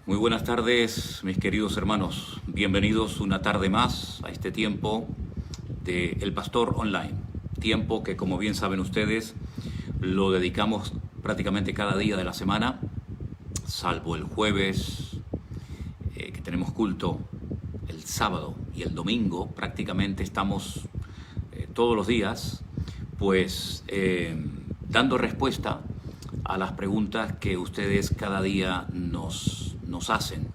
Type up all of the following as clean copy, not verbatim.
Muy buenas tardes, mis queridos hermanos. Bienvenidos una tarde más a este tiempo de El Pastor Online. Tiempo que, como bien saben ustedes, lo dedicamos prácticamente cada día de la semana, salvo el jueves, que tenemos culto, el sábado y el domingo. Prácticamente estamos todos los días, pues, dando respuesta a las preguntas que ustedes cada día nos hacen.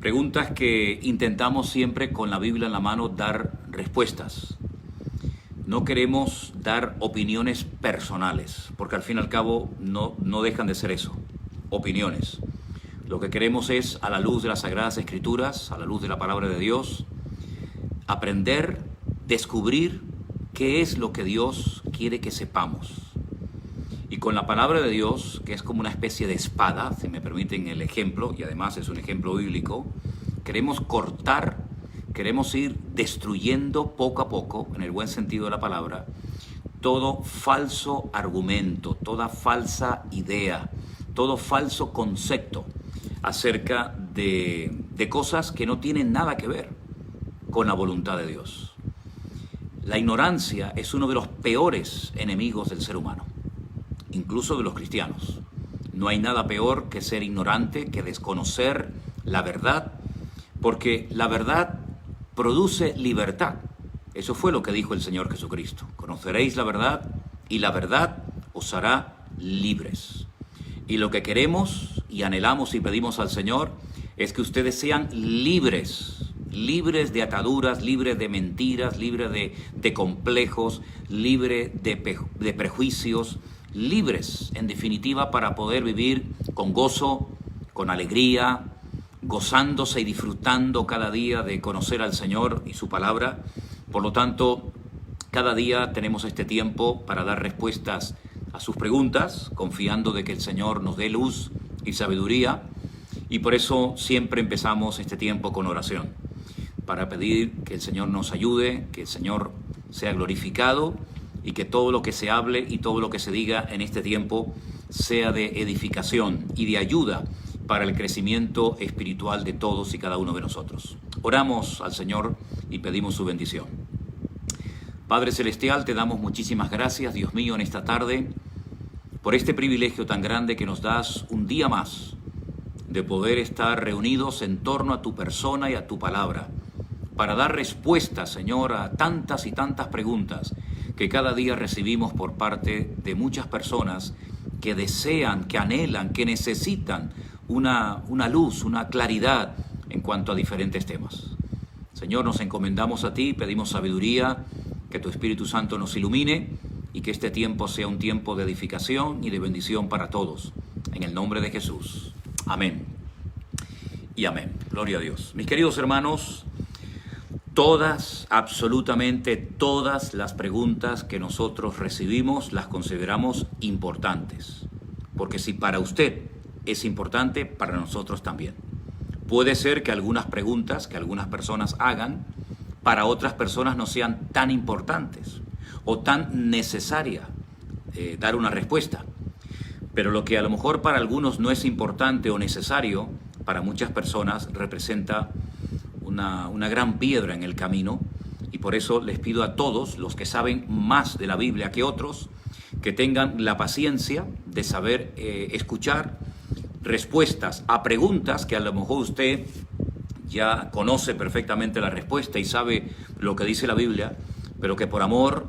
Preguntas que intentamos siempre con la Biblia en la mano dar respuestas. No queremos dar opiniones personales, porque al fin y al cabo no dejan de ser eso, opiniones. Lo que queremos es, a la luz de las Sagradas Escrituras, a la luz de la Palabra de Dios, aprender, descubrir qué es lo que Dios quiere que sepamos. Y con la palabra de Dios, que es como una especie de espada, si me permiten el ejemplo, y además es un ejemplo bíblico, queremos cortar, queremos ir destruyendo poco a poco, en el buen sentido de la palabra, todo falso argumento, toda falsa idea, todo falso concepto acerca de cosas que no tienen nada que ver con la voluntad de Dios. La ignorancia es uno de los peores enemigos del ser humano, incluso de los cristianos. No hay nada peor que ser ignorante, que desconocer la verdad, porque la verdad produce libertad. Eso fue lo que dijo el Señor Jesucristo. Conoceréis la verdad y la verdad os hará libres. Y lo que queremos y anhelamos y pedimos al Señor es que ustedes sean libres, libres de ataduras, libres de mentiras, libres de complejos, libres de prejuicios, libres, en definitiva, para poder vivir con gozo, con alegría, gozándose y disfrutando cada día de conocer al Señor y su palabra. Por lo tanto, cada día tenemos este tiempo para dar respuestas a sus preguntas, confiando de que el Señor nos dé luz y sabiduría, y por eso siempre empezamos este tiempo con oración, para pedir que el Señor nos ayude, que el Señor sea glorificado, y que todo lo que se hable y todo lo que se diga en este tiempo sea de edificación y de ayuda para el crecimiento espiritual de todos y cada uno de nosotros. Oramos al Señor y pedimos su bendición. Padre Celestial, te damos muchísimas gracias, Dios mío, en esta tarde, por este privilegio tan grande que nos das un día más de poder estar reunidos en torno a tu persona y a tu palabra, para dar respuesta, Señor, a tantas y tantas preguntas que cada día recibimos por parte de muchas personas que desean, que anhelan, que necesitan una luz, una claridad en cuanto a diferentes temas. Señor, nos encomendamos a ti, pedimos sabiduría, que tu Espíritu Santo nos ilumine y que este tiempo sea un tiempo de edificación y de bendición para todos. En el nombre de Jesús. Amén. Y amén. Gloria a Dios. Mis queridos hermanos, todas, absolutamente todas las preguntas que nosotros recibimos las consideramos importantes. Porque si para usted es importante, para nosotros también. Puede ser que algunas preguntas que algunas personas hagan, para otras personas no sean tan importantes o tan necesaria dar una respuesta. Pero lo que a lo mejor para algunos no es importante o necesario, para muchas personas representa una gran piedra en el camino, y por eso les pido a todos los que saben más de la Biblia que otros, que tengan la paciencia de saber escuchar respuestas a preguntas que a lo mejor usted ya conoce perfectamente la respuesta y sabe lo que dice la Biblia, pero que por amor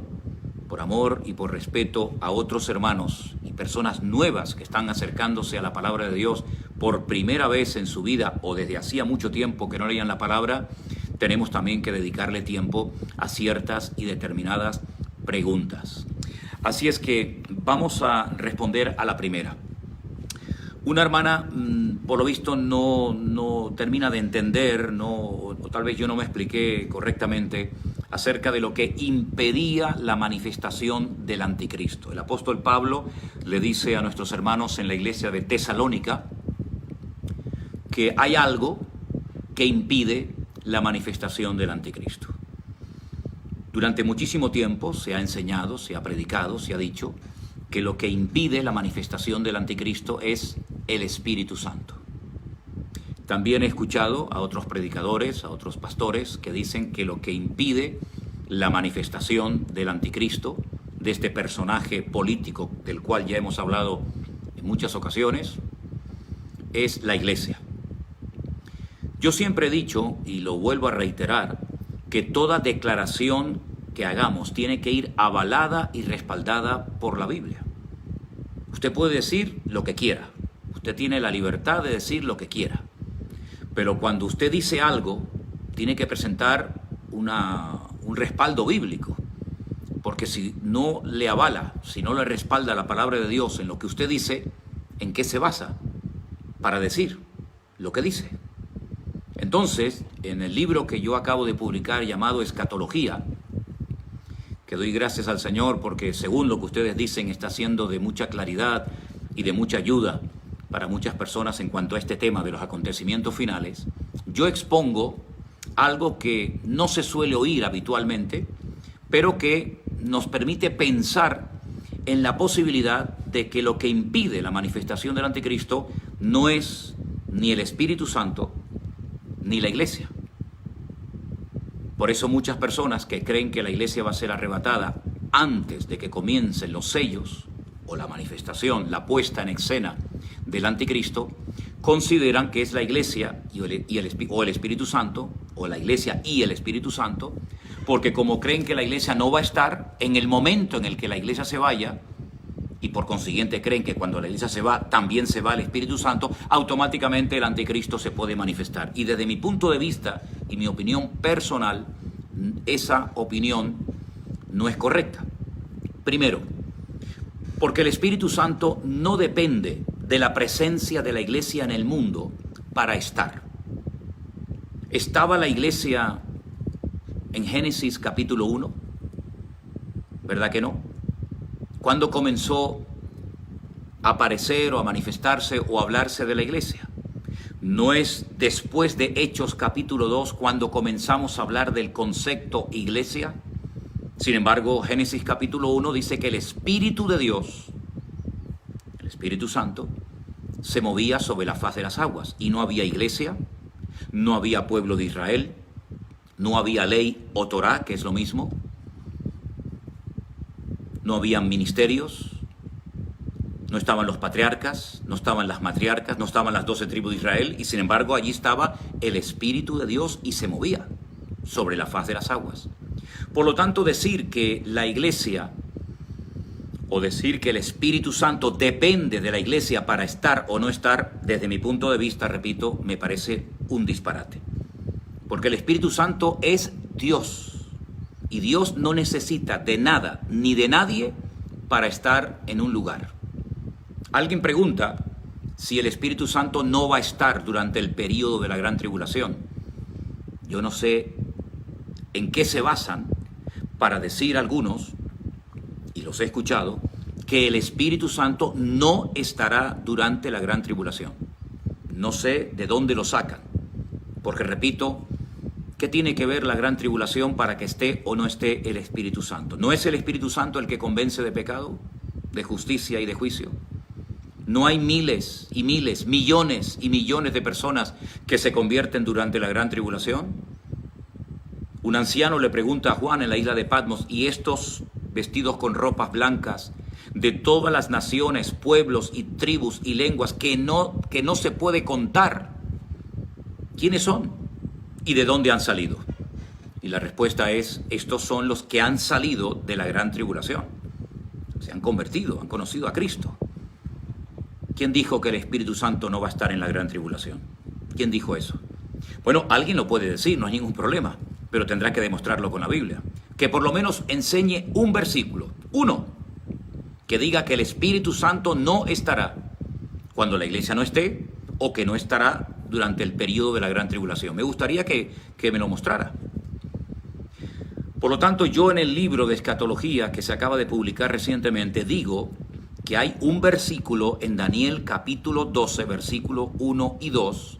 y por respeto a otros hermanos y personas nuevas que están acercándose a la palabra de Dios por primera vez en su vida o desde hacía mucho tiempo que no leían la palabra, tenemos también que dedicarle tiempo a ciertas y determinadas preguntas. Así es que vamos a responder a la primera. Una hermana, por lo visto, no termina de entender, o tal vez yo no me expliqué correctamente acerca de lo que impedía la manifestación del anticristo. El apóstol Pablo le dice a nuestros hermanos en la iglesia de Tesalónica que hay algo que impide la manifestación del anticristo. Durante muchísimo tiempo se ha enseñado, se ha predicado, se ha dicho que lo que impide la manifestación del anticristo es el Espíritu Santo. También he escuchado a otros predicadores, a otros pastores que dicen que lo que impide la manifestación del anticristo, de este personaje político del cual ya hemos hablado en muchas ocasiones, es la iglesia. Yo siempre he dicho, y lo vuelvo a reiterar, que toda declaración que hagamos tiene que ir avalada y respaldada por la Biblia. Usted puede decir lo que quiera, usted tiene la libertad de decir lo que quiera, pero cuando usted dice algo, tiene que presentar un respaldo bíblico, porque si no le avala, si no le respalda la palabra de Dios en lo que usted dice, ¿en qué se basa para decir lo que dice? Entonces, en el libro que yo acabo de publicar llamado Escatología, que doy gracias al Señor porque según lo que ustedes dicen está siendo de mucha claridad y de mucha ayuda para muchas personas en cuanto a este tema de los acontecimientos finales, yo expongo algo que no se suele oír habitualmente, pero que nos permite pensar en la posibilidad de que lo que impide la manifestación del anticristo no es ni el Espíritu Santo ni la iglesia. Por eso muchas personas que creen que la iglesia va a ser arrebatada antes de que comiencen los sellos o la manifestación, la puesta en escena del anticristo, consideran que es la iglesia o el Espíritu Santo, o la iglesia y el Espíritu Santo, porque como creen que la iglesia no va a estar en el momento en el que la iglesia se vaya, y por consiguiente creen que cuando la iglesia se va, también se va el Espíritu Santo, automáticamente el anticristo se puede manifestar. Y desde mi punto de vista y mi opinión personal, esa opinión no es correcta. Primero, porque el Espíritu Santo no depende de la presencia de la iglesia en el mundo para estar. ¿Estaba la iglesia en Génesis capítulo 1? ¿Verdad que no? ¿Cuándo comenzó a aparecer o a manifestarse o a hablarse de la iglesia? ¿No es después de Hechos capítulo 2 cuando comenzamos a hablar del concepto iglesia? Sin embargo, Génesis capítulo 1 dice que el Espíritu de Dios, el Espíritu Santo, se movía sobre la faz de las aguas y no había iglesia, no había pueblo de Israel, no había ley o Torá, que es lo mismo, no habían ministerios, no estaban los patriarcas, no estaban las matriarcas, no estaban las 12 tribus de Israel, y sin embargo allí estaba el Espíritu de Dios y se movía sobre la faz de las aguas. Por lo tanto, decir que la iglesia o decir que el Espíritu Santo depende de la iglesia para estar o no estar, desde mi punto de vista, repito, me parece un disparate. Porque el Espíritu Santo es Dios. Y Dios no necesita de nada ni de nadie para estar en un lugar. Alguien pregunta si el Espíritu Santo no va a estar durante el período de la gran tribulación. Yo no sé en qué se basan para decir algunos, y los he escuchado, que el Espíritu Santo no estará durante la gran tribulación. No sé de dónde lo sacan, porque repito, ¿qué tiene que ver la gran tribulación para que esté o no esté el Espíritu Santo? ¿No es el Espíritu Santo el que convence de pecado, de justicia y de juicio? ¿No hay miles y miles, millones y millones de personas que se convierten durante la gran tribulación? Un anciano le pregunta a Juan en la isla de Patmos, ¿y estos vestidos con ropas blancas de todas las naciones, pueblos y tribus y lenguas que no se puede contar, quiénes son? ¿Y de dónde han salido? Y la respuesta es, estos son los que han salido de la gran tribulación. Se han convertido, han conocido a Cristo. ¿Quién dijo que el Espíritu Santo no va a estar en la gran tribulación? ¿Quién dijo eso? Bueno, alguien lo puede decir, no hay ningún problema, pero tendrá que demostrarlo con la Biblia. Que por lo menos enseñe un versículo, uno, que diga que el Espíritu Santo no estará cuando la iglesia no esté, o que no estará durante el periodo de la gran tribulación. Me gustaría que me lo mostrara. Por lo tanto, yo en el libro de Escatología que se acaba de publicar recientemente digo que hay un versículo en Daniel capítulo 12, versículo 1 y 2,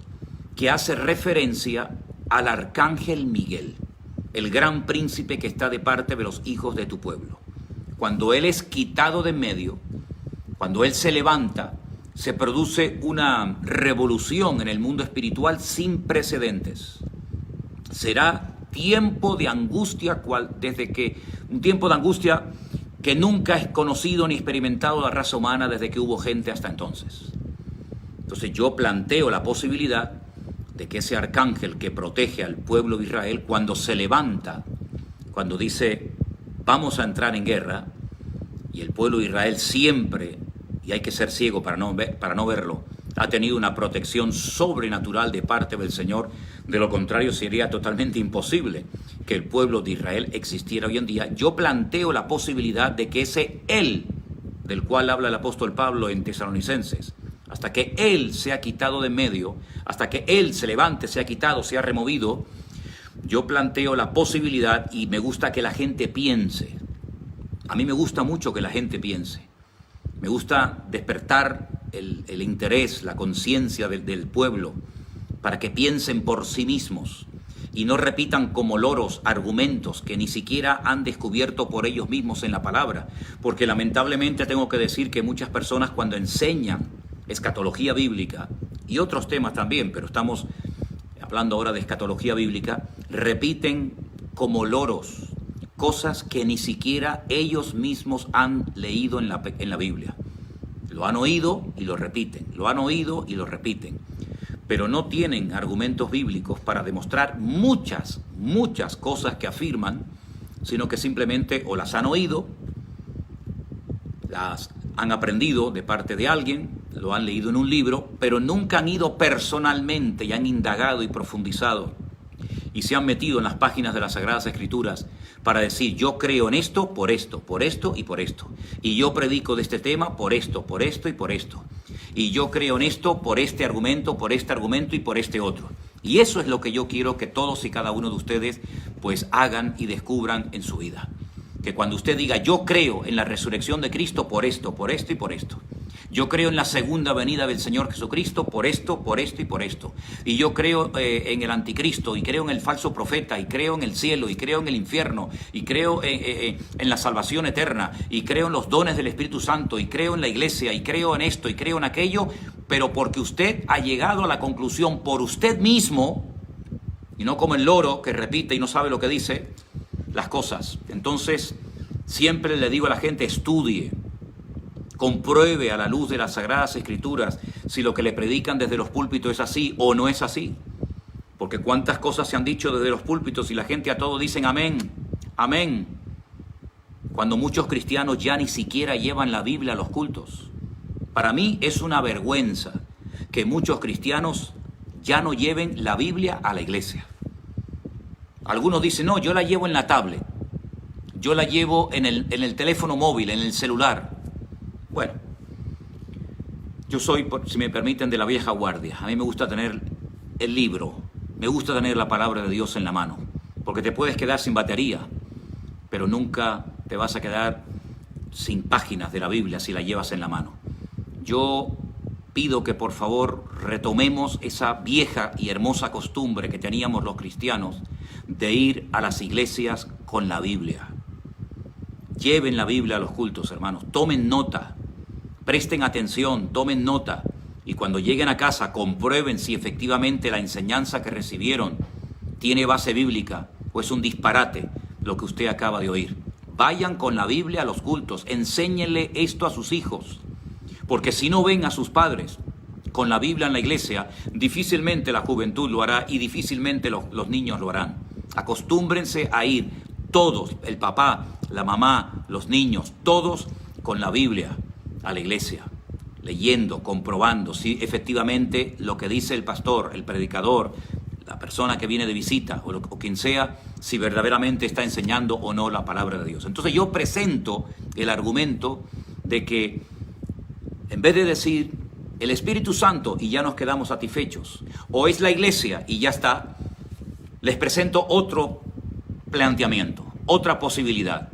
que hace referencia al arcángel Miguel, el gran príncipe que está de parte de los hijos de tu pueblo. Cuando él es quitado de en medio, cuando él se levanta, se produce una revolución en el mundo espiritual sin precedentes. Será tiempo de angustia, un tiempo de angustia que nunca es conocido ni experimentado la raza humana desde que hubo gente hasta entonces. Entonces yo planteo la posibilidad de que ese arcángel que protege al pueblo de Israel, cuando se levanta, cuando dice vamos a entrar en guerra, y el pueblo de Israel siempre, y hay que ser ciego para no verlo, ha tenido una protección sobrenatural de parte del Señor. De lo contrario sería totalmente imposible que el pueblo de Israel existiera hoy en día. Yo planteo la posibilidad de que ese Él, del cual habla el apóstol Pablo en Tesalonicenses, hasta que Él sea quitado de en medio, hasta que Él se levante, sea quitado, sea removido, yo planteo la posibilidad, y me gusta que la gente piense. A mí me gusta mucho que la gente piense. Me gusta despertar el interés, la conciencia del pueblo, para que piensen por sí mismos y no repitan como loros argumentos que ni siquiera han descubierto por ellos mismos en la palabra. Porque lamentablemente tengo que decir que muchas personas, cuando enseñan escatología bíblica y otros temas también, pero estamos hablando ahora de escatología bíblica, repiten como loros cosas que ni siquiera ellos mismos han leído en la Biblia. Lo han oído y lo repiten, lo han oído y lo repiten, pero no tienen argumentos bíblicos para demostrar muchas cosas que afirman, sino que simplemente o las han oído, las han aprendido de parte de alguien, lo han leído en un libro, pero nunca han ido personalmente y han indagado y profundizado y se han metido en las páginas de las Sagradas Escrituras para decir: yo creo en esto, por esto y por esto. Y yo predico de este tema por esto y por esto. Y yo creo en esto por este argumento y por este otro. Y eso es lo que yo quiero que todos y cada uno de ustedes pues hagan y descubran en su vida. Que cuando usted diga: yo creo en la resurrección de Cristo por esto y por esto. Yo creo en la segunda venida del Señor Jesucristo por esto y por esto. Y yo creo en el anticristo, y creo en el falso profeta, y creo en el cielo, y creo en el infierno, y creo en la salvación eterna, y creo en los dones del Espíritu Santo, y creo en la iglesia, y creo en esto, y creo en aquello, pero porque usted ha llegado a la conclusión por usted mismo, y no como el loro que repite y no sabe lo que dice, las cosas. Entonces, siempre le digo a la gente: estudie, compruebe a la luz de las Sagradas Escrituras si lo que le predican desde los púlpitos es así o no es así. Porque cuántas cosas se han dicho desde los púlpitos y la gente a todo dicen amén, amén, cuando muchos cristianos ya ni siquiera llevan la Biblia a los cultos. Para mí es una vergüenza que muchos cristianos ya no lleven la Biblia a la iglesia. Algunos dicen: no, yo la llevo en la tablet, yo la llevo en el teléfono móvil, en el celular. Bueno, yo soy, si me permiten, de la vieja guardia. A mí me gusta tener el libro, me gusta tener la palabra de Dios en la mano, porque te puedes quedar sin batería, pero nunca te vas a quedar sin páginas de la Biblia si la llevas en la mano. Yo pido que por favor retomemos esa vieja y hermosa costumbre que teníamos los cristianos de ir a las iglesias con la Biblia. Lleven la Biblia a los cultos, hermanos, tomen nota, presten atención, tomen nota, y cuando lleguen a casa comprueben si efectivamente la enseñanza que recibieron tiene base bíblica o es un disparate lo que usted acaba de oír. Vayan con la Biblia a los cultos, enséñenle esto a sus hijos, porque si no ven a sus padres con la Biblia en la iglesia, difícilmente la juventud lo hará y difícilmente los niños lo harán. Acostúmbrense a ir todos, el papá, la mamá, los niños, todos con la Biblia a la iglesia, leyendo, comprobando si efectivamente lo que dice el pastor, el predicador, la persona que viene de visita o quien sea, si verdaderamente está enseñando o no la palabra de Dios. Entonces yo presento el argumento de que en vez de decir el Espíritu Santo y ya nos quedamos satisfechos, o es la iglesia y ya está, les presento otro planteamiento, otra posibilidad.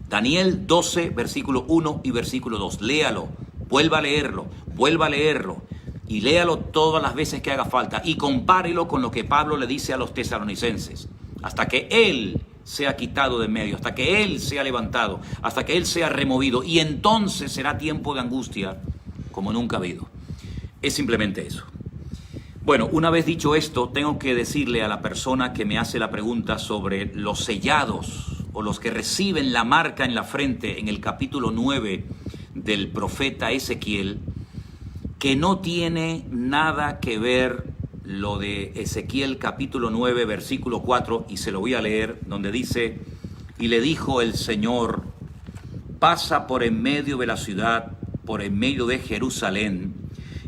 Daniel 12, versículo 1 y versículo 2. Léalo, vuelva a leerlo y léalo todas las veces que haga falta y compárelo con lo que Pablo le dice a los tesalonicenses. Hasta que Él sea quitado de en medio, hasta que Él sea levantado, hasta que Él sea removido, y entonces será tiempo de angustia como nunca ha habido. Es simplemente eso. Bueno, una vez dicho esto, tengo que decirle a la persona que me hace la pregunta sobre los sellados o los que reciben la marca en la frente en el capítulo 9 del profeta Ezequiel, que no tiene nada que ver lo de Ezequiel capítulo 9 versículo 4, y se lo voy a leer, donde dice: y le dijo el Señor, pasa por en medio de la ciudad, por en medio de Jerusalén,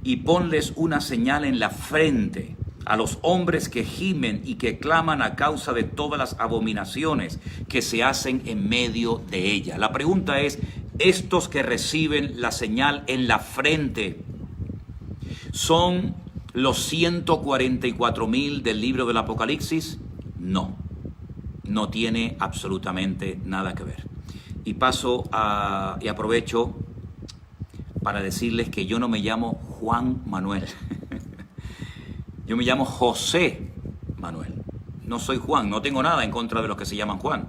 y ponles una señal en la frente a los hombres que gimen y que claman a causa de todas las abominaciones que se hacen en medio de ella. La pregunta es, ¿estos que reciben la señal en la frente son los 144,000 del libro del Apocalipsis? No, no tiene absolutamente nada que ver. Y y aprovecho para decirles que yo no me llamo Juan Manuel. Yo me llamo José Manuel. No soy Juan, no tengo nada en contra de los que se llaman Juan,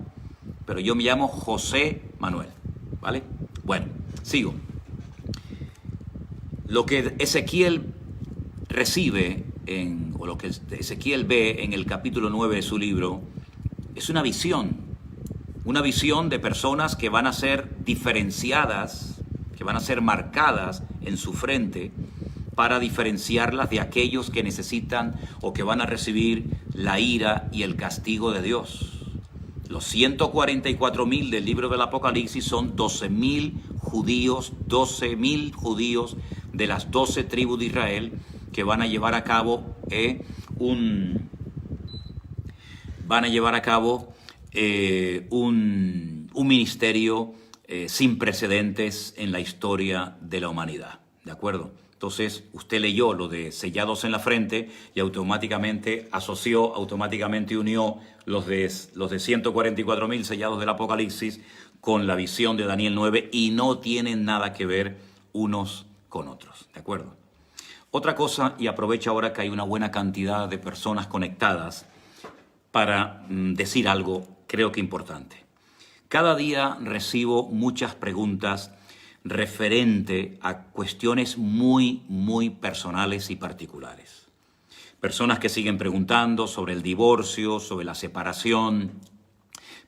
pero yo me llamo José Manuel, ¿vale? Bueno, sigo. Lo que Ezequiel recibe, o lo que Ezequiel ve en el capítulo 9 de su libro, es una visión de personas que van a ser diferenciadas, que van a ser marcadas en su frente para diferenciarlas de aquellos que necesitan o que van a recibir la ira y el castigo de Dios. Los 144,000 del libro del Apocalipsis son 12,000 judíos, 12,000 judíos de las 12 tribus de Israel, que van a llevar a cabo un ministerio sin precedentes en la historia de la humanidad, ¿de acuerdo? Entonces, usted leyó lo de sellados en la frente y automáticamente unió los de 144,000 sellados del Apocalipsis con la visión de Daniel 9, y no tienen nada que ver unos con otros, ¿de acuerdo? Otra cosa, y aprovecho ahora que hay una buena cantidad de personas conectadas para decir algo, creo que importante. Cada día recibo muchas preguntas referente a cuestiones muy, muy personales y particulares. Personas que siguen preguntando sobre el divorcio, sobre la separación.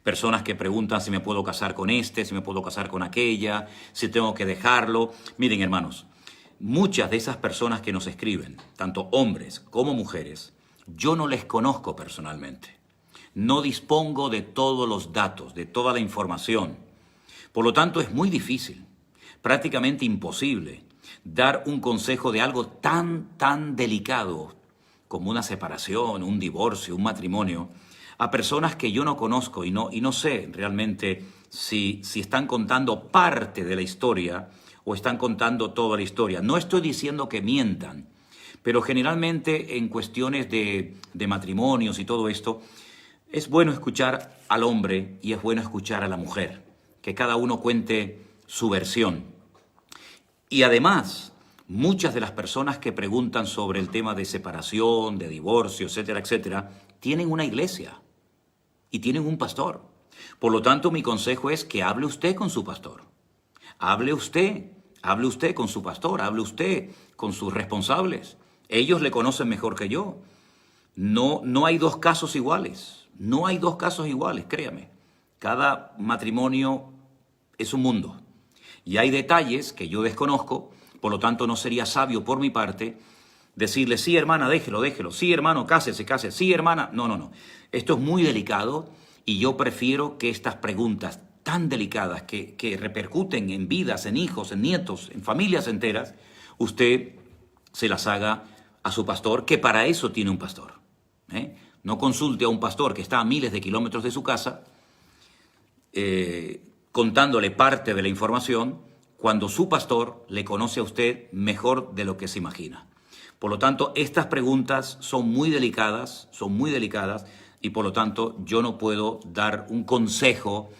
Personas que preguntan si me puedo casar con este, si me puedo casar con aquella, si tengo que dejarlo. Miren, hermanos, muchas de esas personas que nos escriben, tanto hombres como mujeres, yo no les conozco personalmente. No dispongo de todos los datos, de toda la información. Por lo tanto, es muy difícil, prácticamente imposible, dar un consejo de algo tan delicado como una separación, un divorcio, un matrimonio, a personas que yo no conozco y no sé realmente si están contando parte de la historia o están contando toda la historia. No estoy diciendo que mientan, pero generalmente en cuestiones de matrimonios y todo esto, es bueno escuchar al hombre y es bueno escuchar a la mujer, que cada uno cuente su versión. Y además, muchas de las personas que preguntan sobre el tema de separación, de divorcio, etcétera, etcétera, tienen una iglesia y tienen un pastor. Por lo tanto, mi consejo es que hable usted con su pastor. Hable usted con su pastor, hable usted con sus responsables. Ellos le conocen mejor que yo. No hay dos casos iguales. No hay dos casos iguales, créame. Cada matrimonio es un mundo. Y hay detalles que yo desconozco, por lo tanto no sería sabio por mi parte decirle, sí hermana, déjelo, sí hermano, cásese, sí hermana. No. Esto es muy delicado y yo prefiero que estas preguntas tan delicadas que repercuten en vidas, en hijos, en nietos, en familias enteras, usted se las haga a su pastor, que para eso tiene un pastor. No consulte a un pastor que está a miles de kilómetros de su casa contándole parte de la información cuando su pastor le conoce a usted mejor de lo que se imagina. Por lo tanto, estas preguntas son muy delicadas y por lo tanto yo no puedo dar un consejo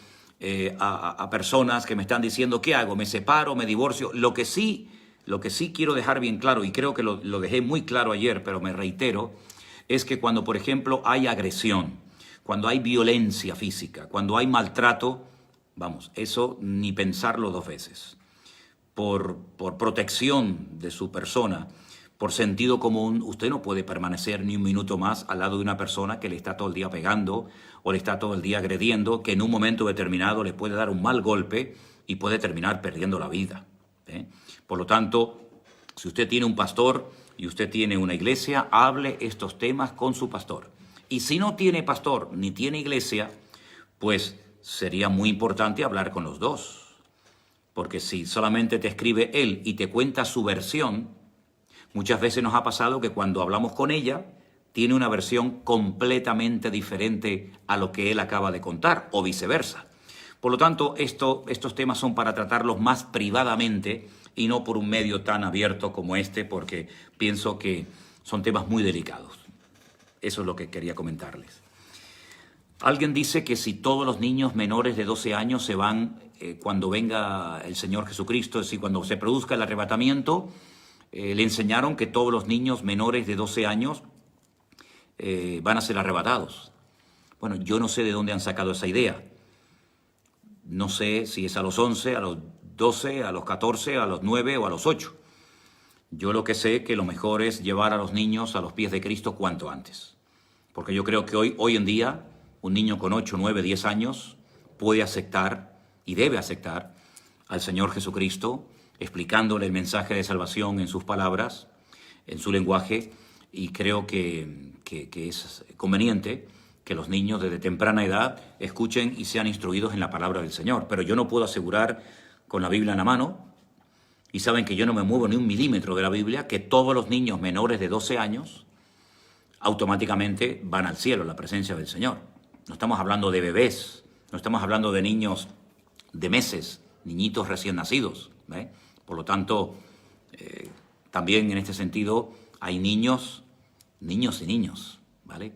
a personas que me están diciendo ¿qué hago? ¿Me separo? ¿Me divorcio? Lo que sí quiero dejar bien claro, y creo que lo dejé muy claro ayer, pero me reitero, es que cuando, por ejemplo, hay agresión, cuando hay violencia física, cuando hay maltrato, vamos, eso ni pensarlo dos veces. por protección de su persona, por sentido común, usted no puede permanecer ni un minuto más al lado de una persona que le está todo el día pegando o le está todo el día agrediendo, que en un momento determinado le puede dar un mal golpe y puede terminar perdiendo la vida. Por lo tanto, si usted tiene un pastor y usted tiene una iglesia, hable estos temas con su pastor. Y si no tiene pastor ni tiene iglesia, pues sería muy importante hablar con los dos. Porque si solamente te escribe él y te cuenta su versión, muchas veces nos ha pasado que cuando hablamos con ella, tiene una versión completamente diferente a lo que él acaba de contar, o viceversa. Por lo tanto, estos temas son para tratarlos más privadamente y no por un medio tan abierto como este, porque pienso que son temas muy delicados. Eso es lo que quería comentarles. Alguien dice que si todos los niños menores de 12 años se van cuando venga el Señor Jesucristo, es decir, cuando se produzca el arrebatamiento, le enseñaron que todos los niños menores de 12 años van a ser arrebatados. Bueno, yo no sé de dónde han sacado esa idea. No sé si es a los 11, a los 12, a los 14, a los 9 o a los 8. Yo lo que sé es que lo mejor es llevar a los niños a los pies de Cristo cuanto antes. Porque yo creo que hoy en día un niño con 8, 9, 10 años puede aceptar y debe aceptar al Señor Jesucristo, explicándole el mensaje de salvación en sus palabras, en su lenguaje, y creo que es conveniente que los niños desde temprana edad escuchen y sean instruidos en la palabra del Señor. Pero yo no puedo asegurar con la Biblia en la mano, y saben que yo no me muevo ni un milímetro de la Biblia, que todos los niños menores de 12 años automáticamente van al cielo, a la presencia del Señor. No estamos hablando de bebés, no estamos hablando de niños de meses, niñitos recién nacidos. Por lo tanto, también en este sentido hay niños y niños, ¿vale?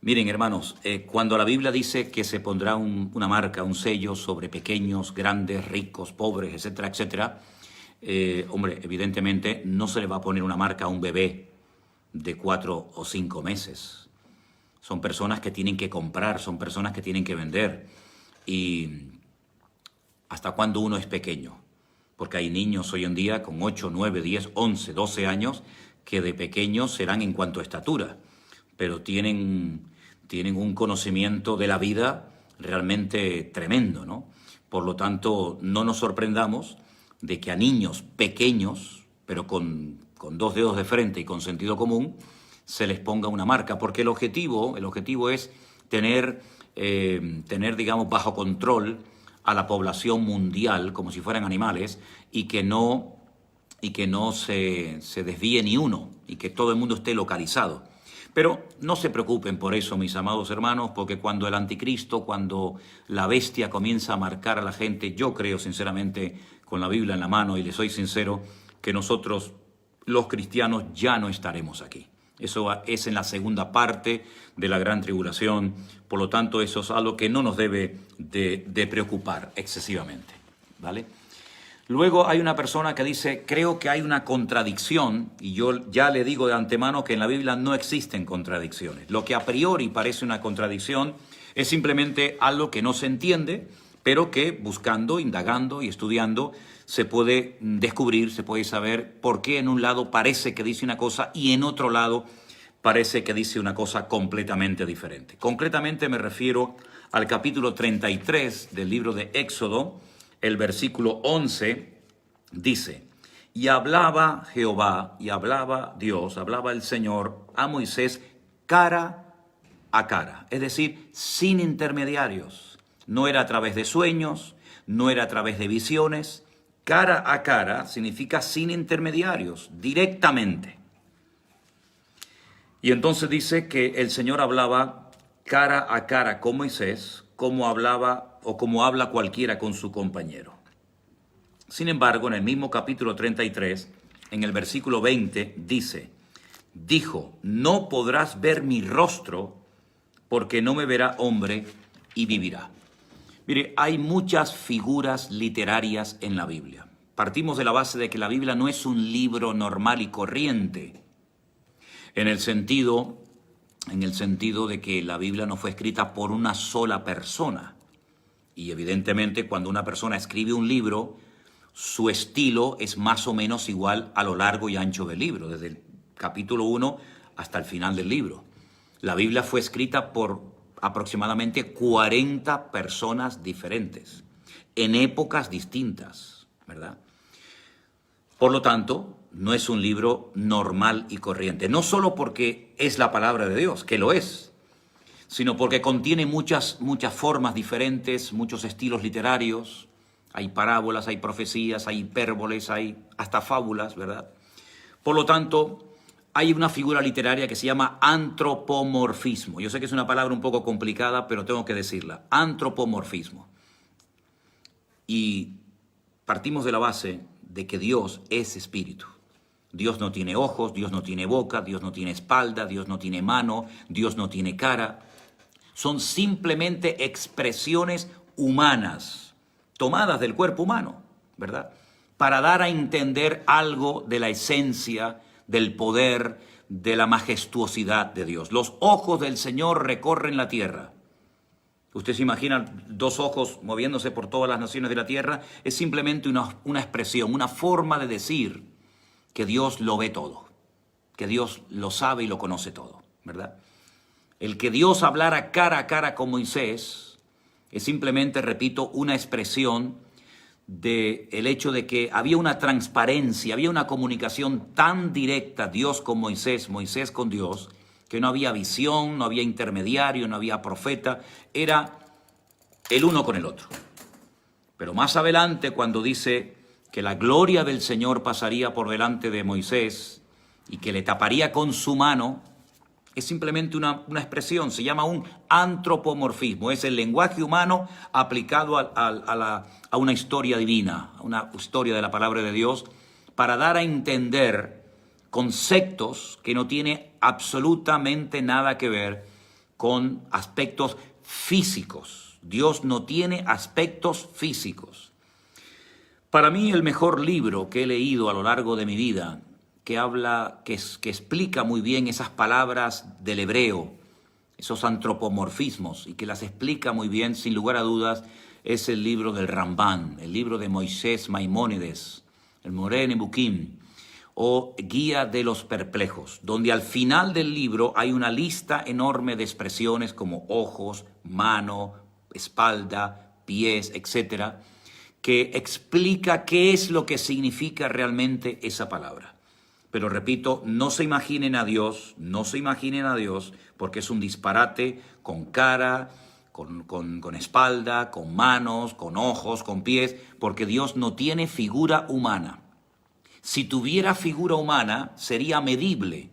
Miren, hermanos, cuando la Biblia dice que se pondrá una marca, un sello sobre pequeños, grandes, ricos, pobres, etcétera, etcétera, hombre, evidentemente no se le va a poner una marca a un bebé de 4 o 5 meses. Son personas que tienen que comprar, son personas que tienen que vender. Y ¿hasta cuándo uno es pequeño? Porque hay niños hoy en día con 8, 9, 10, 11, 12 años que de pequeños serán en cuanto a estatura, pero tienen un conocimiento de la vida realmente tremendo, ¿no? Por lo tanto, no nos sorprendamos de que a niños pequeños, pero con 2 dedos de frente y con sentido común, se les ponga una marca, porque el objetivo es tener, digamos, bajo control a la población mundial, como si fueran animales, y que no se desvíe ni uno, y que todo el mundo esté localizado. Pero no se preocupen por eso, mis amados hermanos, porque cuando el anticristo, cuando la bestia comienza a marcar a la gente, yo creo sinceramente, con la Biblia en la mano, y les soy sincero, que nosotros, los cristianos, ya no estaremos aquí. Eso es en la segunda parte de la gran tribulación, por lo tanto eso es algo que no nos debe de preocupar excesivamente, ¿vale? Luego hay una persona que dice, creo que hay una contradicción, y yo ya le digo de antemano que en la Biblia no existen contradicciones. Lo que a priori parece una contradicción es simplemente algo que no se entiende, pero que buscando, indagando y estudiando se puede descubrir, se puede saber por qué en un lado parece que dice una cosa y en otro lado parece que dice una cosa completamente diferente. Concretamente me refiero al capítulo 33 del libro de Éxodo. El versículo 11 dice, y hablaba Jehová, y hablaba Dios, hablaba el Señor a Moisés cara a cara, es decir, sin intermediarios. No era a través de sueños, no era a través de visiones. Cara a cara significa sin intermediarios, directamente. Y entonces dice que el Señor hablaba cara a cara con Moisés, como hablaba o como habla cualquiera con su compañero. Sin embargo, en el mismo capítulo 33, en el versículo 20, dijo, no podrás ver mi rostro, porque no me verá hombre y vivirá. Mire, hay muchas figuras literarias en la Biblia. Partimos de la base de que la Biblia no es un libro normal y corriente, en el sentido de que la Biblia no fue escrita por una sola persona. Y evidentemente cuando una persona escribe un libro, su estilo es más o menos igual a lo largo y ancho del libro, desde el capítulo 1 hasta el final del libro. La Biblia fue escrita por aproximadamente 40 personas diferentes, en épocas distintas, ¿verdad? Por lo tanto, no es un libro normal y corriente, no solo porque es la palabra de Dios, que lo es, sino porque contiene muchas formas diferentes, muchos estilos literarios. Hay parábolas, hay profecías, hay hipérboles, hay hasta fábulas, ¿verdad? Por lo tanto, hay una figura literaria que se llama antropomorfismo. Yo sé que es una palabra un poco complicada, pero tengo que decirla. Antropomorfismo. Y partimos de la base de que Dios es espíritu. Dios no tiene ojos, Dios no tiene boca, Dios no tiene espalda, Dios no tiene mano, Dios no tiene cara. Son simplemente expresiones humanas, tomadas del cuerpo humano, ¿verdad? Para dar a entender algo de la esencia, del poder, de la majestuosidad de Dios. Los ojos del Señor recorren la tierra. Usted se imagina dos ojos moviéndose por todas las naciones de la tierra. Es simplemente una expresión, una forma de decir que Dios lo ve todo, que Dios lo sabe y lo conoce todo, ¿verdad? El que Dios hablara cara a cara con Moisés es simplemente, repito, una expresión del hecho de que había una transparencia, había una comunicación tan directa, Dios con Moisés, Moisés con Dios, que no había visión, no había intermediario, no había profeta, era el uno con el otro. Pero más adelante, cuando dice que la gloria del Señor pasaría por delante de Moisés y que le taparía con su mano, es simplemente una expresión, se llama un antropomorfismo, es el lenguaje humano aplicado a una historia divina, a una historia de la palabra de Dios, para dar a entender conceptos que no tienen absolutamente nada que ver con aspectos físicos. Dios no tiene aspectos físicos. Para mí el mejor libro que he leído a lo largo de mi vida, que explica muy bien esas palabras del hebreo, esos antropomorfismos, y que las explica muy bien, sin lugar a dudas, es el libro del Rambán, el libro de Moisés Maimónides, el Moreh Nebuchim, o Guía de los Perplejos, donde al final del libro hay una lista enorme de expresiones como ojos, mano, espalda, pies, etcétera, que explica qué es lo que significa realmente esa palabra. Pero repito, no se imaginen a Dios, porque es un disparate con cara, con espalda, con manos, con ojos, con pies, porque Dios no tiene figura humana. Si tuviera figura humana, sería medible.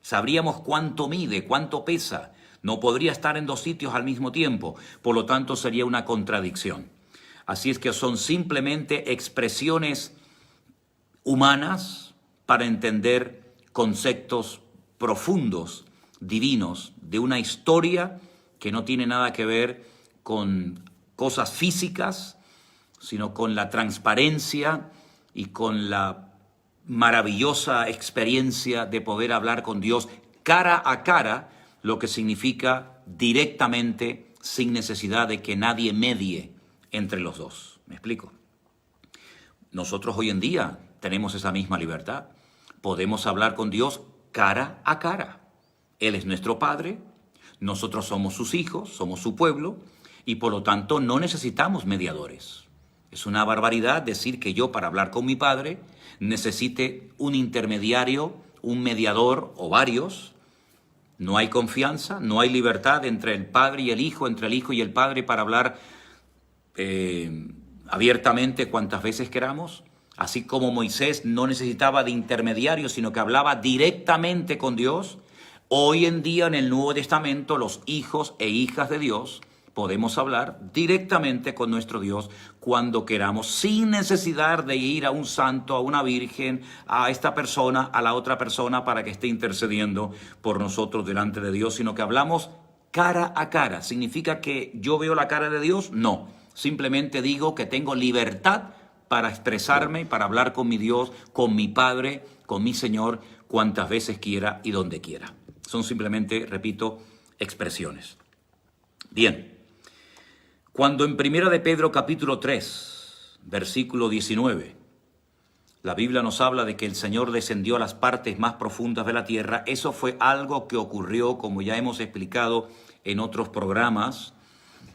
Sabríamos cuánto mide, cuánto pesa. No podría estar en dos sitios al mismo tiempo. Por lo tanto, sería una contradicción. Así es que son simplemente expresiones humanas para entender conceptos profundos, divinos, de una historia que no tiene nada que ver con cosas físicas, sino con la transparencia y con la maravillosa experiencia de poder hablar con Dios cara a cara, lo que significa directamente, sin necesidad de que nadie medie entre los dos. ¿Me explico? Nosotros hoy en día tenemos esa misma libertad. Podemos hablar con Dios cara a cara. Él es nuestro Padre, nosotros somos sus hijos, somos su pueblo, y por lo tanto no necesitamos mediadores. Es una barbaridad decir que yo, para hablar con mi Padre, necesite un intermediario, un mediador o varios. No hay confianza, no hay libertad entre el Padre y el Hijo, entre el Hijo y el Padre para hablar abiertamente cuantas veces queramos. Así como Moisés no necesitaba de intermediarios, sino que hablaba directamente con Dios, hoy en día en el Nuevo Testamento los hijos e hijas de Dios podemos hablar directamente con nuestro Dios cuando queramos, sin necesidad de ir a un santo, a una virgen, a esta persona, a la otra persona para que esté intercediendo por nosotros delante de Dios, sino que hablamos cara a cara. ¿Significa que yo veo la cara de Dios? No, simplemente digo que tengo libertad para expresarme, para hablar con mi Dios, con mi Padre, con mi Señor, cuantas veces quiera y donde quiera. Son simplemente, repito, expresiones. Bien. Cuando en 1 de Pedro capítulo 3, versículo 19, La Biblia nos habla de que el Señor descendió a las partes más profundas de la tierra. Eso fue algo que ocurrió, como ya hemos explicado en otros programas,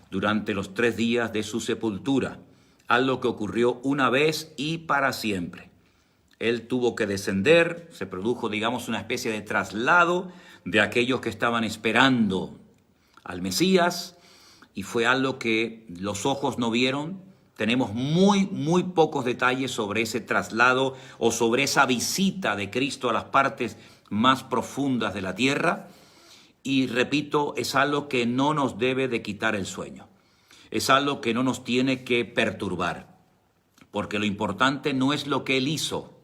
durante los 3 días de su sepultura. Algo que ocurrió una vez y para siempre. Él tuvo que descender, se produjo, digamos, una especie de traslado de aquellos que estaban esperando al Mesías, y fue algo que los ojos no vieron. Tenemos muy pocos detalles sobre ese traslado o sobre esa visita de Cristo a las partes más profundas de la tierra. Y repito, es algo que no nos debe de quitar el sueño. Es algo que no nos tiene que perturbar. Porque lo importante no es lo que Él hizo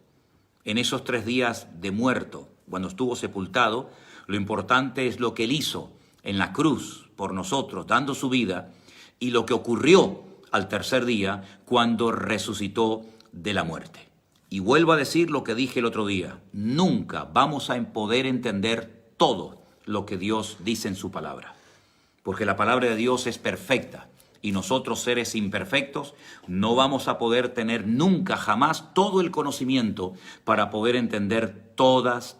en esos 3 días de muerto, cuando estuvo sepultado. Lo importante es lo que Él hizo en la cruz por nosotros, dando su vida, y lo que ocurrió al tercer día cuando resucitó de la muerte. Y vuelvo a decir lo que dije el otro día: nunca vamos a poder entender todo lo que Dios dice en su palabra, porque la palabra de Dios es perfecta, y nosotros, seres imperfectos, no vamos a poder tener nunca, jamás, todo el conocimiento para poder entender todas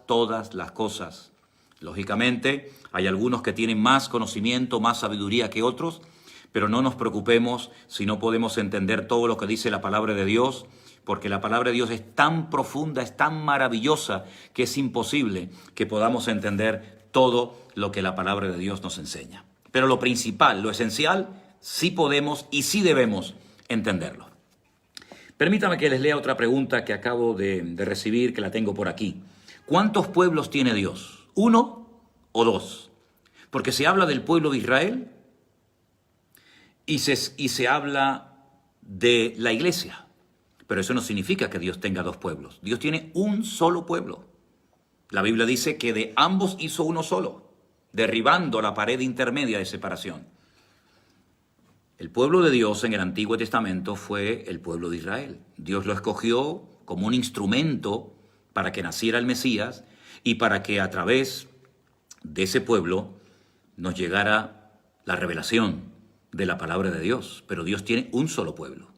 las cosas. Lógicamente, hay algunos que tienen más conocimiento, más sabiduría que otros, pero no nos preocupemos si no podemos entender todo lo que dice la palabra de Dios, porque la palabra de Dios es tan profunda, es tan maravillosa, que es imposible que podamos entender todo lo que la palabra de Dios nos enseña. Pero lo principal, lo esencial, sí podemos y sí debemos entenderlo. Permítame que les lea otra pregunta que acabo de recibir, que la tengo por aquí. ¿Cuántos pueblos tiene Dios? ¿1 o 2? Porque se habla del pueblo de Israel y se habla de la iglesia. Pero eso no significa que Dios tenga 2 pueblos. Dios tiene un solo pueblo. La Biblia dice que de ambos hizo uno solo, derribando la pared intermedia de separación. El pueblo de Dios en el Antiguo Testamento fue el pueblo de Israel. Dios lo escogió como un instrumento para que naciera el Mesías y para que a través de ese pueblo nos llegara la revelación de la palabra de Dios. Pero Dios tiene un solo pueblo.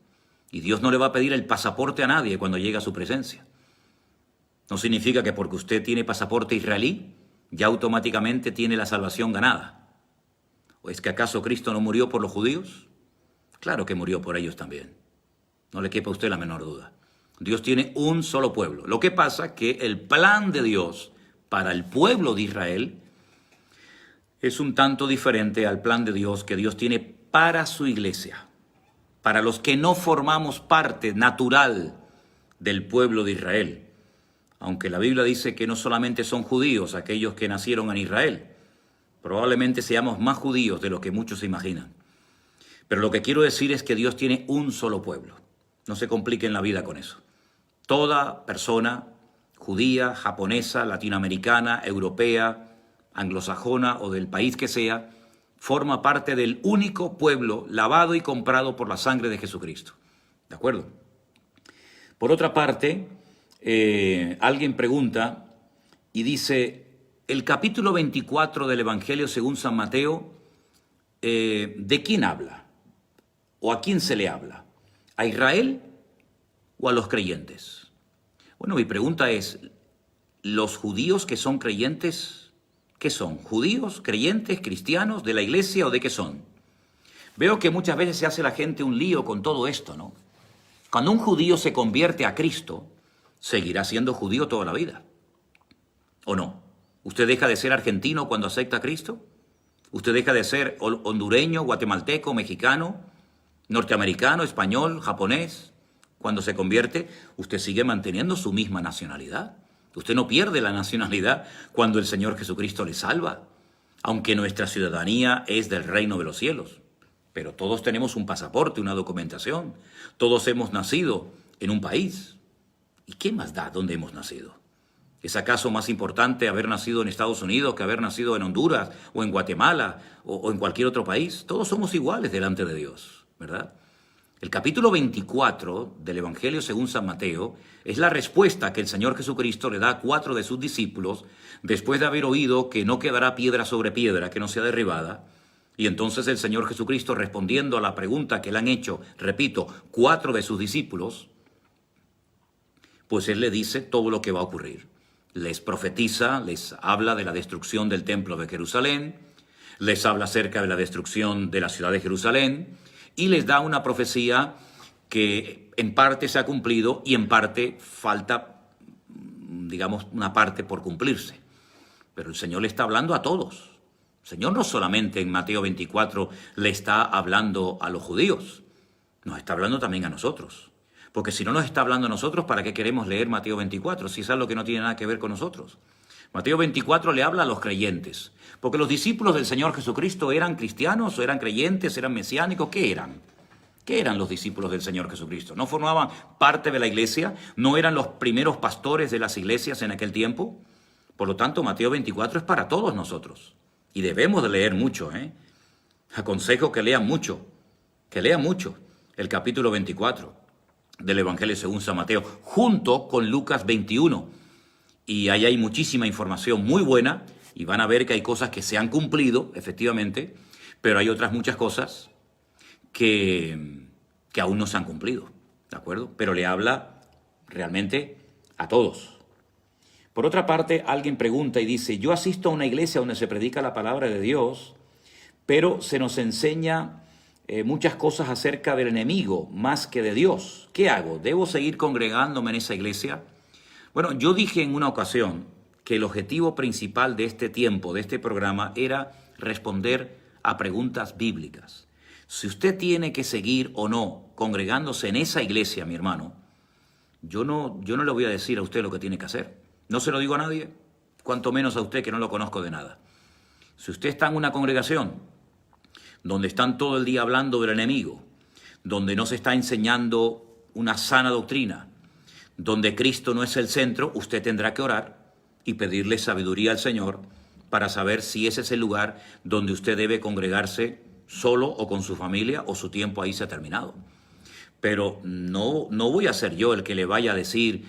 Y Dios no le va a pedir el pasaporte a nadie cuando llegue a su presencia. No significa que porque usted tiene pasaporte israelí, ya automáticamente tiene la salvación ganada. ¿O es que acaso Cristo no murió por los judíos? Claro que murió por ellos también. No le quepa a usted la menor duda. Dios tiene un solo pueblo. Lo que pasa es que el plan de Dios para el pueblo de Israel es un tanto diferente al plan de Dios que Dios tiene para su iglesia. Para los que no formamos parte natural del pueblo de Israel. Aunque la Biblia dice que no solamente son judíos aquellos que nacieron en Israel. Probablemente seamos más judíos de lo que muchos se imaginan. Pero lo que quiero decir es que Dios tiene un solo pueblo. No se compliquen la vida con eso. Toda persona judía, japonesa, latinoamericana, europea, anglosajona o del país que sea, forma parte del único pueblo lavado y comprado por la sangre de Jesucristo. ¿De acuerdo? Por otra parte, alguien pregunta y dice: el capítulo 24 del Evangelio según San Mateo, ¿de quién habla? ¿O a quién se le habla? ¿A Israel o a los creyentes? Bueno, mi pregunta es, ¿los judíos que son creyentes, qué son? ¿Judíos, creyentes, cristianos, de la iglesia o de qué son? Veo que muchas veces se hace la gente un lío con todo esto, ¿no? Cuando un judío se convierte a Cristo, seguirá siendo judío toda la vida. ¿O no? ¿Usted deja de ser argentino cuando acepta a Cristo? ¿Usted deja de ser hondureño, guatemalteco, mexicano, norteamericano, español, japonés? Cuando se convierte, usted sigue manteniendo su misma nacionalidad. Usted no pierde la nacionalidad cuando el Señor Jesucristo le salva, aunque nuestra ciudadanía es del reino de los cielos. Pero todos tenemos un pasaporte, una documentación. Todos hemos nacido en un país. ¿Y qué más da dónde hemos nacido? ¿Es acaso más importante haber nacido en Estados Unidos que haber nacido en Honduras o en Guatemala o en cualquier otro país? Todos somos iguales delante de Dios, ¿verdad? El capítulo 24 del Evangelio según San Mateo es la respuesta que el Señor Jesucristo le da a 4 de sus discípulos después de haber oído que no quedará piedra sobre piedra que no sea derribada. Y entonces el Señor Jesucristo, respondiendo a la pregunta que le han hecho, repito, 4 de sus discípulos, pues Él le dice todo lo que va a ocurrir. Les profetiza, les habla de la destrucción del templo de Jerusalén, les habla acerca de la destrucción de la ciudad de Jerusalén y les da una profecía que en parte se ha cumplido y en parte falta, digamos, una parte por cumplirse. Pero el Señor le está hablando a todos. El Señor no solamente en Mateo 24 le está hablando a los judíos, nos está hablando también a nosotros. Porque si no nos está hablando a nosotros, ¿para qué queremos leer Mateo 24? Si es algo que no tiene nada que ver con nosotros. Mateo 24 le habla a los creyentes. Porque los discípulos del Señor Jesucristo eran cristianos, o eran creyentes, eran mesiánicos. ¿Qué eran? ¿Qué eran los discípulos del Señor Jesucristo? ¿No formaban parte de la iglesia? ¿No eran los primeros pastores de las iglesias en aquel tiempo? Por lo tanto, Mateo 24 es para todos nosotros. Y debemos de leer mucho, ¿eh? Aconsejo que lean mucho el capítulo 24 del Evangelio según San Mateo, junto con Lucas 21. Y ahí hay muchísima información muy buena, y van a ver que hay cosas que se han cumplido, efectivamente, pero hay otras muchas cosas que aún no se han cumplido, ¿de acuerdo? Pero le habla realmente a todos. Por otra parte, alguien pregunta y dice, yo asisto a una iglesia donde se predica la palabra de Dios, pero se nos enseña muchas cosas acerca del enemigo más que de Dios. ¿Qué hago? ¿Debo seguir congregándome en esa iglesia? Bueno, yo dije en una ocasión que el objetivo principal de este tiempo, de este programa, era responder a preguntas bíblicas. Si usted tiene que seguir o no congregándose en esa iglesia, mi hermano, yo no le voy a decir a usted lo que tiene que hacer. No se lo digo a nadie, cuanto menos a usted que no lo conozco de nada. Si usted está en una congregación donde están todo el día hablando del enemigo, donde no se está enseñando una sana doctrina, donde Cristo no es el centro, usted tendrá que orar y pedirle sabiduría al Señor para saber si ese es el lugar donde usted debe congregarse solo o con su familia, o su tiempo ahí se ha terminado. Pero no voy a ser yo el que le vaya a decir,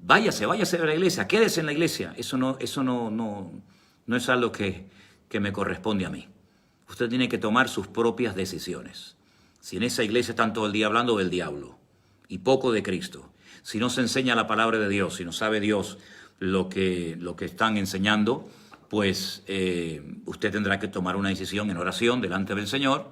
váyase a la iglesia, quédese en la iglesia. Eso no es algo que me corresponde a mí. Usted tiene que tomar sus propias decisiones. Si en esa iglesia están todo el día hablando del diablo y poco de Cristo, si no se enseña la palabra de Dios, si no sabe Dios lo que están enseñando, pues usted tendrá que tomar una decisión en oración delante del Señor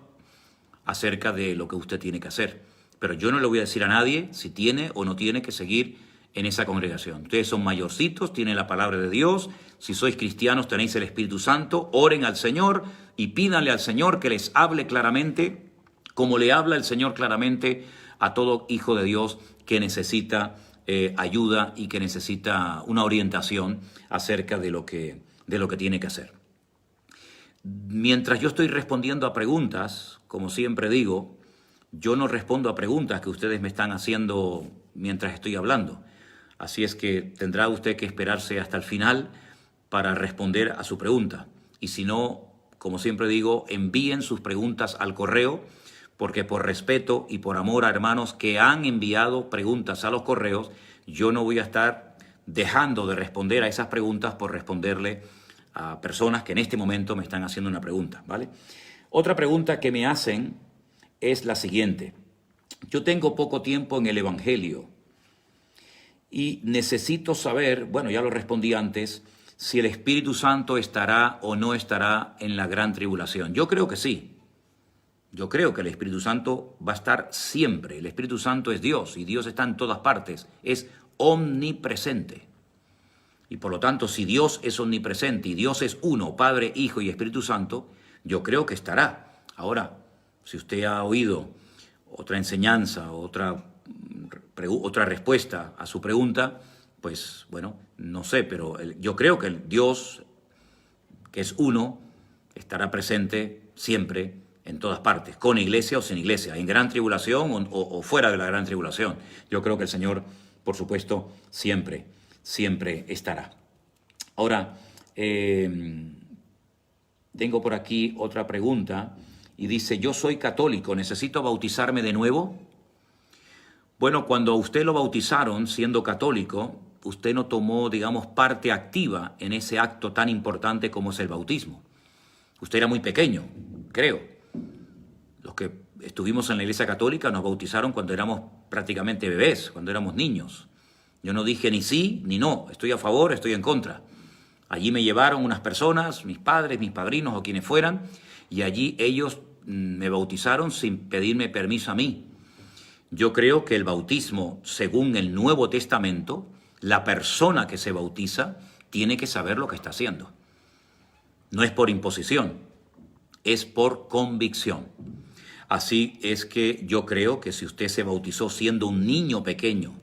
acerca de lo que usted tiene que hacer. Pero yo no le voy a decir a nadie si tiene o no tiene que seguir en esa congregación. Ustedes son mayorcitos, tienen la palabra de Dios. Si sois cristianos, tenéis el Espíritu Santo. Oren al Señor y pídanle al Señor que les hable claramente, como le habla el Señor claramente a todo hijo de Dios que necesita ayuda y que necesita una orientación acerca de lo que tiene que hacer. Mientras yo estoy respondiendo a preguntas, como siempre digo, yo no respondo a preguntas que ustedes me están haciendo mientras estoy hablando. Así es que tendrá usted que esperarse hasta el final para responder a su pregunta. Y si no, como siempre digo, envíen sus preguntas al correo, porque por respeto y por amor a hermanos que han enviado preguntas a los correos, yo no voy a estar dejando de responder a esas preguntas por responderle a personas que en este momento me están haciendo una pregunta, ¿vale? Otra pregunta que me hacen es la siguiente. Yo tengo poco tiempo en el Evangelio y necesito saber, bueno, ya lo respondí antes, si el Espíritu Santo estará o no estará en la gran tribulación. Yo creo que sí. Yo creo que el Espíritu Santo va a estar siempre. El Espíritu Santo es Dios y Dios está en todas partes. Es omnipresente. Y por lo tanto, si Dios es omnipresente y Dios es uno, Padre, Hijo y Espíritu Santo, yo creo que estará. Ahora, si usted ha oído otra enseñanza, otra respuesta a su pregunta, pues bueno, no sé, pero yo creo que el Dios, que es uno, estará presente siempre en todas partes, con iglesia o sin iglesia, en gran tribulación o fuera de la gran tribulación. Yo creo que el Señor, por supuesto, siempre estará. Ahora, tengo por aquí otra pregunta y dice, yo soy católico, ¿necesito bautizarme de nuevo? Bueno, cuando a usted lo bautizaron siendo católico, usted no tomó, digamos, parte activa en ese acto tan importante como es el bautismo. Usted era muy pequeño, creo. Los que estuvimos en la Iglesia Católica, nos bautizaron cuando éramos prácticamente bebés, cuando éramos niños. Yo no dije ni sí ni no, estoy a favor, estoy en contra. Allí me llevaron unas personas, mis padres, mis padrinos o quienes fueran, y allí ellos me bautizaron sin pedirme permiso a mí. Yo creo que el bautismo, según el Nuevo Testamento, la persona que se bautiza tiene que saber lo que está haciendo. No es por imposición, es por convicción. Así es que yo creo que si usted se bautizó siendo un niño pequeño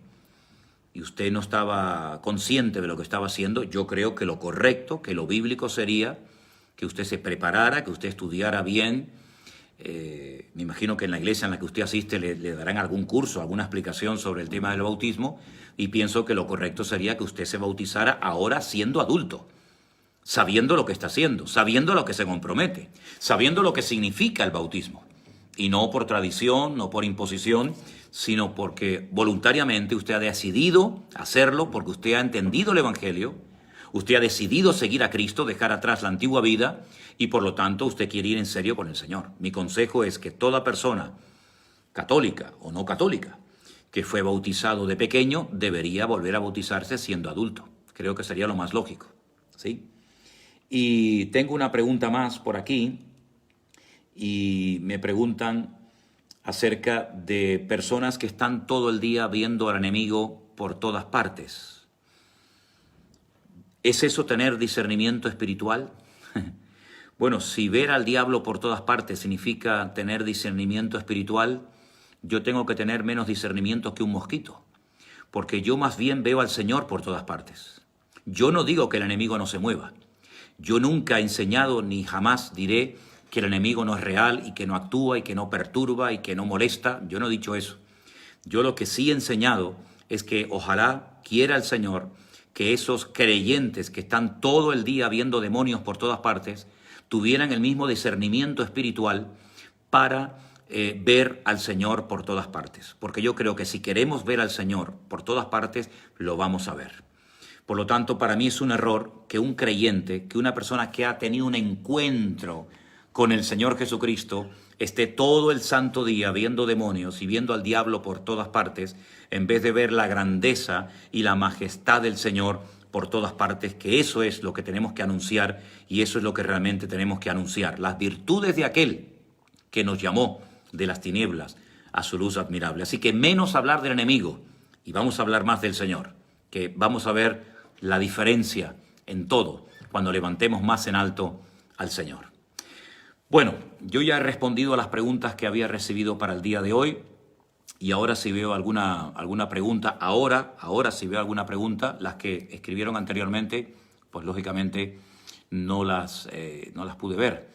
y usted no estaba consciente de lo que estaba haciendo, yo creo que lo correcto, que lo bíblico sería que usted se preparara, que usted estudiara bien. Me imagino que en la iglesia en la que usted asiste le darán algún curso, alguna explicación sobre el tema del bautismo, y pienso que lo correcto sería que usted se bautizara ahora siendo adulto, sabiendo lo que está haciendo, sabiendo lo que se compromete, sabiendo lo que significa el bautismo, y no por tradición, no por imposición, sino porque voluntariamente usted ha decidido hacerlo, porque usted ha entendido el Evangelio, usted ha decidido seguir a Cristo, dejar atrás la antigua vida, y por lo tanto usted quiere ir en serio con el Señor. Mi consejo es que toda persona, católica o no católica, que fue bautizado de pequeño, debería volver a bautizarse siendo adulto. Creo que sería lo más lógico, ¿sí? Y tengo una pregunta más por aquí, y me preguntan acerca de personas que están todo el día viendo al enemigo por todas partes. ¿Es eso tener discernimiento espiritual? Bueno, si ver al diablo por todas partes significa tener discernimiento espiritual, yo tengo que tener menos discernimiento que un mosquito, porque yo más bien veo al Señor por todas partes. Yo no digo que el enemigo no se mueva. Yo nunca he enseñado ni jamás diré que el enemigo no es real y que no actúa y que no perturba y que no molesta. Yo no he dicho eso. Yo lo que sí he enseñado es que ojalá quiera el Señor que esos creyentes que están todo el día viendo demonios por todas partes tuvieran el mismo discernimiento espiritual para ver al Señor por todas partes. Porque yo creo que si queremos ver al Señor por todas partes, lo vamos a ver. Por lo tanto, para mí es un error que un creyente, que una persona que ha tenido un encuentro con el Señor Jesucristo, esté todo el santo día viendo demonios y viendo al diablo por todas partes, en vez de ver la grandeza y la majestad del Señor por todas partes, que eso es lo que tenemos que anunciar y eso es lo que realmente tenemos que anunciar. Las virtudes de aquel que nos llamó de las tinieblas a su luz admirable. Así que menos hablar del enemigo y vamos a hablar más del Señor, que vamos a ver la diferencia en todo cuando levantemos más en alto al Señor. Bueno, yo ya he respondido a las preguntas que había recibido para el día de hoy y ahora si veo alguna pregunta, ahora si veo alguna pregunta, las que escribieron anteriormente, pues lógicamente no las pude ver.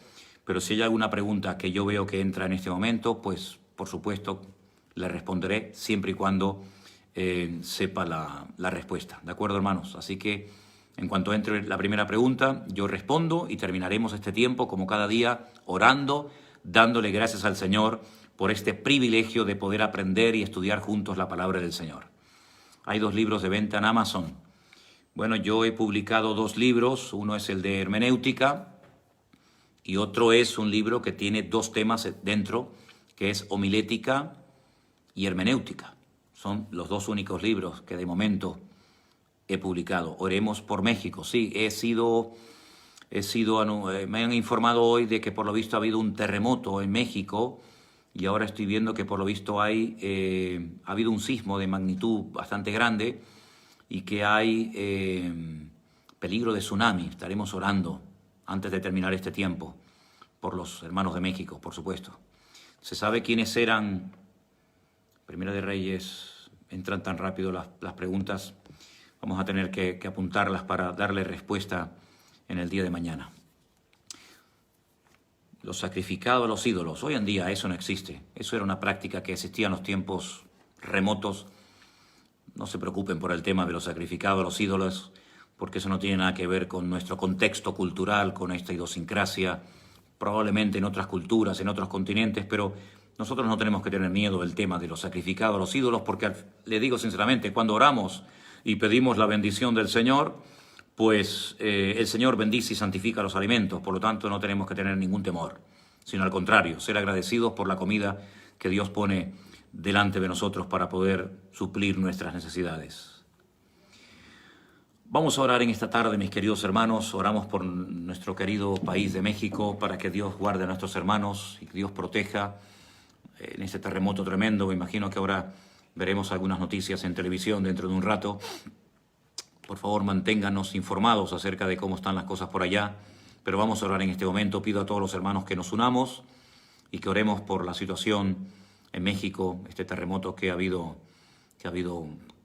Pero si hay alguna pregunta que yo veo que entra en este momento, pues por supuesto le responderé siempre y cuando sepa la respuesta. ¿De acuerdo, hermanos? Así que en cuanto entre la primera pregunta, yo respondo y terminaremos este tiempo como cada día orando, dándole gracias al Señor por este privilegio de poder aprender y estudiar juntos la palabra del Señor. Hay 2 libros de venta en Amazon. Bueno, yo he publicado 2 libros, uno es el de hermenéutica y otro es un libro que tiene 2 temas dentro, que es homilética y hermenéutica. Son los 2 únicos libros que de momento he publicado. Oremos por México. Sí, me han informado hoy de que por lo visto ha habido un terremoto en México y ahora estoy viendo que por lo visto ha habido un sismo de magnitud bastante grande y que hay peligro de tsunami. Estaremos orando antes de terminar este tiempo por los hermanos de México, por supuesto. ¿Se sabe quiénes eran? Primera de Reyes, entran tan rápido las preguntas. Vamos a tener que apuntarlas para darle respuesta en el día de mañana. Los sacrificados a los ídolos. Hoy en día eso no existe. Eso era una práctica que existía en los tiempos remotos. No se preocupen por el tema de los sacrificados a los ídolos, porque eso no tiene nada que ver con nuestro contexto cultural, con esta idiosincrasia, probablemente en otras culturas, en otros continentes, pero nosotros no tenemos que tener miedo del tema de los sacrificados a los ídolos, porque le digo sinceramente, cuando oramos y pedimos la bendición del Señor, pues el Señor bendice y santifica los alimentos, por lo tanto no tenemos que tener ningún temor. sino al contrario, ser agradecidos por la comida que Dios pone delante de nosotros para poder suplir nuestras necesidades. Vamos a orar en esta tarde, mis queridos hermanos. Oramos por nuestro querido país de México, para que Dios guarde a nuestros hermanos y que Dios proteja en este terremoto tremendo. Me imagino que ahora veremos algunas noticias en televisión dentro de un rato. Por favor, manténganos informados acerca de cómo están las cosas por allá. Pero vamos a orar en este momento. Pido a todos los hermanos que nos unamos y que oremos por la situación en México, este terremoto que ha habido,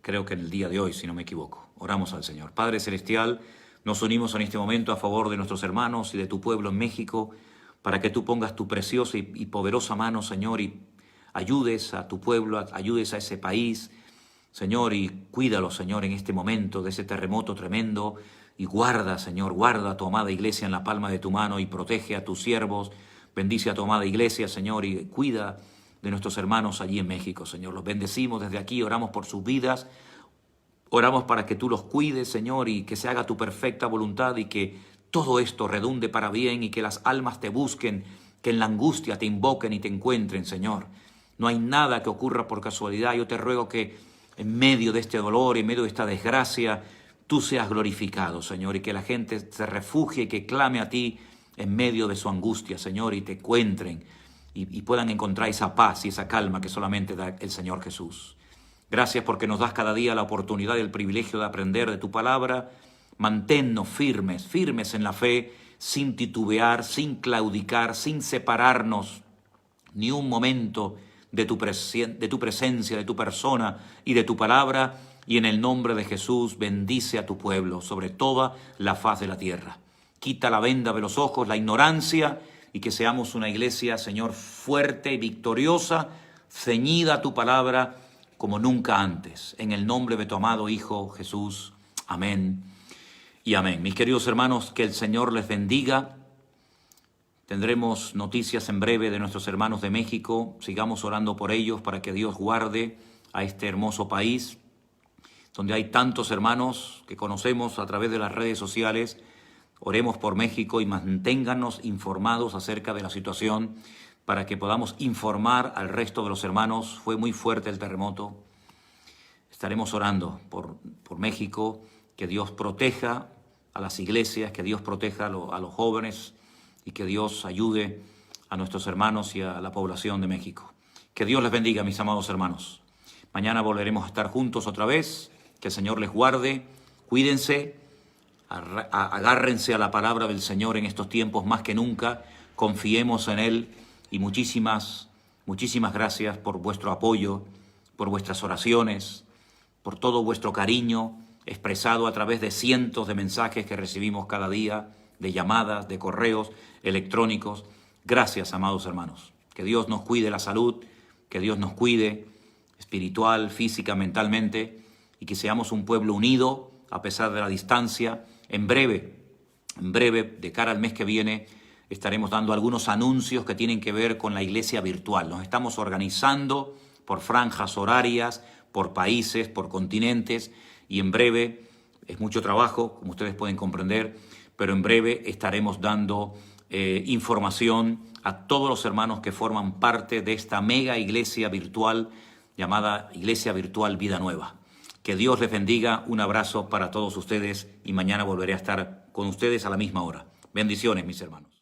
creo que en el día de hoy, si no me equivoco. Oramos al Señor. Padre Celestial, nos unimos en este momento a favor de nuestros hermanos y de tu pueblo en México, para que tú pongas tu preciosa y poderosa mano, Señor, y ayudes a tu pueblo, ayudes a ese país, Señor, y cuídalo, Señor, en este momento de ese terremoto tremendo, y guarda, Señor, guarda a tu amada iglesia en la palma de tu mano y protege a tus siervos, bendice a tu amada iglesia, Señor, y cuida de nuestros hermanos allí en México, Señor. Los bendecimos desde aquí, oramos por sus vidas, oramos para que tú los cuides, Señor, y que se haga tu perfecta voluntad y que todo esto redunde para bien y que las almas te busquen, que en la angustia te invoquen y te encuentren, Señor. No hay nada que ocurra por casualidad. Yo te ruego que en medio de este dolor, en medio de esta desgracia, tú seas glorificado, Señor, y que la gente se refugie y que clame a ti en medio de su angustia, Señor, y te encuentren y puedan encontrar esa paz y esa calma que solamente da el Señor Jesús. Gracias porque nos das cada día la oportunidad y el privilegio de aprender de tu palabra. Manténnos firmes en la fe, sin titubear, sin claudicar, sin separarnos ni un momento de tu presencia, de tu persona y de tu palabra. Y en el nombre de Jesús, bendice a tu pueblo sobre toda la faz de la tierra. Quita la venda de los ojos, la ignorancia, y que seamos una iglesia, Señor, fuerte y victoriosa, ceñida a tu palabra como nunca antes. En el nombre de tu amado Hijo Jesús. Amén y amén. Mis queridos hermanos, que el Señor les bendiga. Tendremos noticias en breve de nuestros hermanos de México. Sigamos orando por ellos para que Dios guarde a este hermoso país, donde hay tantos hermanos que conocemos a través de las redes sociales. Oremos por México y manténganos informados acerca de la situación para que podamos informar al resto de los hermanos. Fue muy fuerte el terremoto. Estaremos orando por México, que Dios proteja a las iglesias, que Dios proteja a los jóvenes y que Dios ayude a nuestros hermanos y a la población de México. Que Dios les bendiga, mis amados hermanos. Mañana volveremos a estar juntos otra vez. Que el Señor les guarde. Cuídense, agárrense a la palabra del Señor en estos tiempos más que nunca. Confiemos en Él. Y muchísimas gracias por vuestro apoyo, por vuestras oraciones, por todo vuestro cariño expresado a través de cientos de mensajes que recibimos cada día, de llamadas, de correos electrónicos. Gracias, amados hermanos. Que Dios nos cuide la salud, que Dios nos cuide espiritual, física, mentalmente, y que seamos un pueblo unido a pesar de la distancia. En breve, de cara al mes que viene, estaremos dando algunos anuncios que tienen que ver con la iglesia virtual. Nos estamos organizando por franjas horarias, por países, por continentes, y en breve, es mucho trabajo, como ustedes pueden comprender, pero en breve estaremos dando información a todos los hermanos que forman parte de esta mega iglesia virtual llamada Iglesia Virtual Vida Nueva. Que Dios les bendiga, un abrazo para todos ustedes y mañana volveré a estar con ustedes a la misma hora. Bendiciones, mis hermanos.